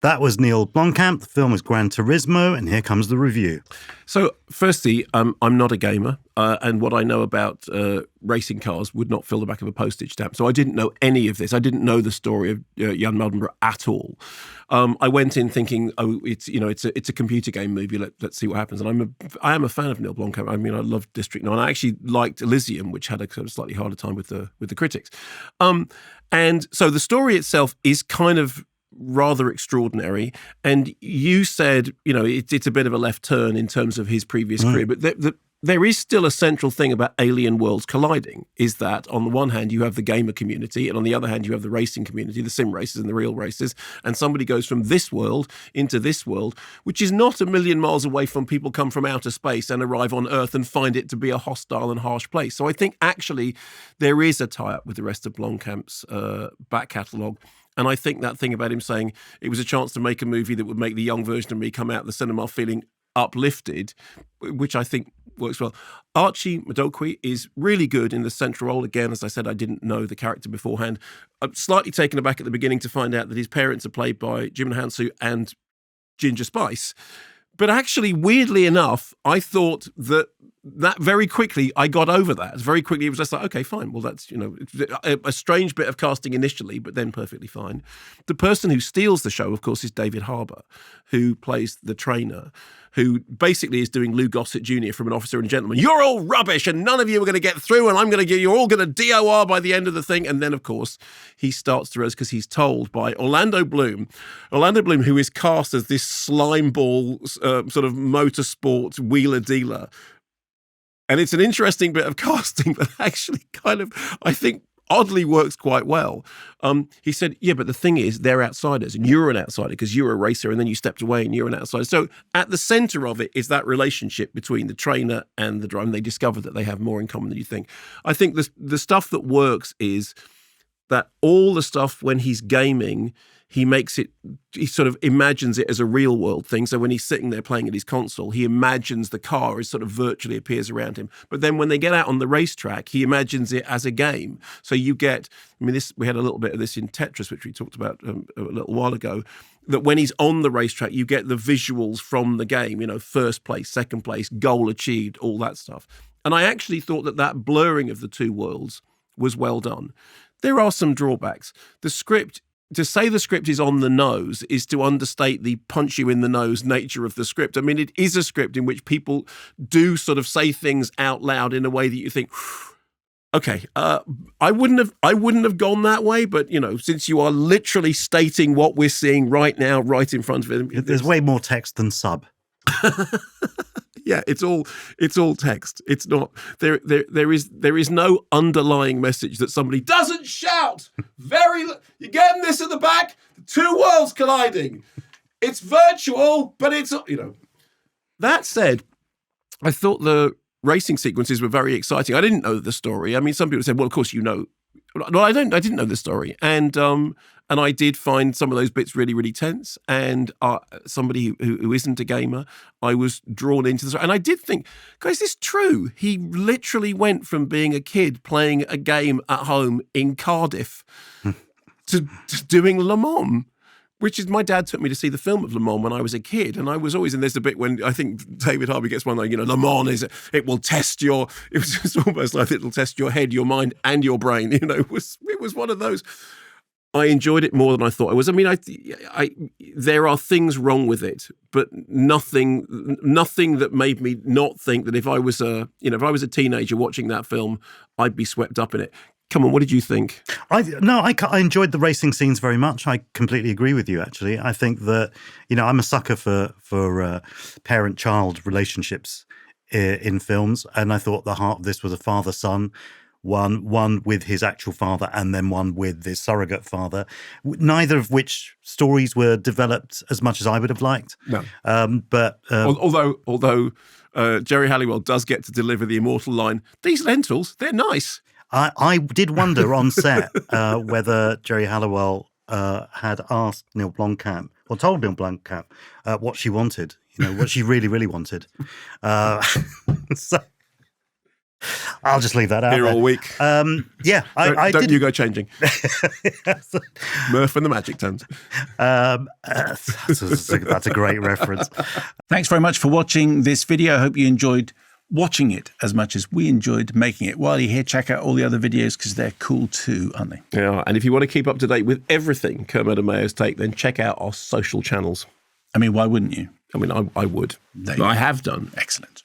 That was Neil Blomkamp. The film is Gran Turismo, and here comes the review. So, firstly, I'm not a gamer, and what I know about racing cars would not fill the back of a postage stamp. So I didn't know any of this. I didn't know the story of Jan Meldenborough at all. I went in thinking, oh, it's a computer game movie. Let's see what happens. And I am a fan of Neil Blomkamp. I mean, I love District 9. I actually liked Elysium, which had a sort of slightly harder time with the critics. And so the story itself is kind of rather extraordinary. And you said, it's a bit of a left turn in terms of his previous career, but there is still a central thing about alien worlds colliding, is that on the one hand, you have the gamer community, and on the other hand, you have the racing community, the sim races and the real races, and somebody goes from this world into this world, which is not a million miles away from people come from outer space and arrive on Earth and find it to be a hostile and harsh place. So I think actually there is a tie-up with the rest of Blomkamp's back catalogue. And I think that thing about him saying it was a chance to make a movie that would make the young version of me come out of the cinema feeling uplifted, which I think works well. Archie Madokwe is really good in the central role. Again, as I said, I didn't know the character beforehand. I'm slightly taken aback at the beginning to find out that his parents are played by Jim Hansu and Ginger Spice. But actually, weirdly enough, I thought that very quickly, I got over that. Very quickly, it was just like, okay, fine. Well, that's, a strange bit of casting initially, but then perfectly fine. The person who steals the show, of course, is David Harbour, who plays the trainer, who basically is doing Lou Gossett Jr. from An Officer and a Gentleman. You're all rubbish, and none of you are going to get through, and you're all going to DOR by the end of the thing. And then, of course, he starts to rose because he's told by Orlando Bloom, who is cast as this slimeball sort of motorsport wheeler dealer. And it's an interesting bit of casting, but actually kind of, I think, oddly works quite well. He said, yeah, but the thing is, they're outsiders, and you're an outsider because you're a racer, and then you stepped away and you're an outsider. So at the center of it is that relationship between the trainer and the driver, and they discover that they have more in common than you think. I think the stuff that works is that all the stuff when he's gaming, he sort of imagines it as a real world thing. So when he's sitting there playing at his console, he imagines the car as sort of virtually appears around him. But then when they get out on the racetrack, he imagines it as a game. So you get, we had a little bit of this in Tetris, which we talked about a little while ago, that when he's on the racetrack, you get the visuals from the game, first place, second place, goal achieved, all that stuff. And I actually thought that blurring of the two worlds was well done. There are some drawbacks. To say the script is on the nose is to understate the punch you in the nose nature of the script. I mean, it is a script in which people do sort of say things out loud in a way that you think, okay, I wouldn't have gone that way, but since you are literally stating what we're seeing right now, right in front of it, there's way more text than sub. Yeah, it's all text. It's not there is no underlying message that somebody doesn't shout. You're getting this at the back. Two worlds colliding. It's virtual, but it's That said, I thought the racing sequences were very exciting. I didn't know the story. I mean, some people said, "Well, of course you know." No, I didn't know the story, and I did find some of those bits really, really tense. And somebody who isn't a gamer, I was drawn into this. And I did think, guys, this is true. He literally went from being a kid playing a game at home in Cardiff to doing Le Mans, which is, my dad took me to see the film of Le Mans when I was a kid. And I was always, and there's a bit when I think David Harbour gets one, like, Le Mans it will test it was just almost like it'll test your head, your mind, and your brain. It was one of those. I enjoyed it more than I thought I was. I mean, there are things wrong with it, but nothing that made me not think that if I was a teenager watching that film, I'd be swept up in it. Come on, what did you think? I enjoyed the racing scenes very much. I completely agree with you, actually. I think that, I'm a sucker for parent-child relationships in films, and I thought the heart of this was a father-son, one with his actual father and then one with his surrogate father, neither of which stories were developed as much as I would have liked. No. Although Jerry Halliwell does get to deliver the immortal line, "These lentils, they're nice." I did wonder on set whether Jerry Halliwell had asked Neil Blomkamp, or told Neil Blomkamp, what she wanted, what she really, really wanted. So I'll just leave that out Here there. all week. Yeah, I Don't did. you go changing. Murph and the Magic Tons. That's a great reference. Thanks very much for watching this video. I hope you enjoyed watching it as much as we enjoyed making it. While you're here, check out all the other videos because they're cool too, aren't they? Yeah, and if you want to keep up to date with everything Kermode and Mayo's take, then check out our social channels. I mean, why wouldn't you? I mean, I would. There you I go. have done. Excellent.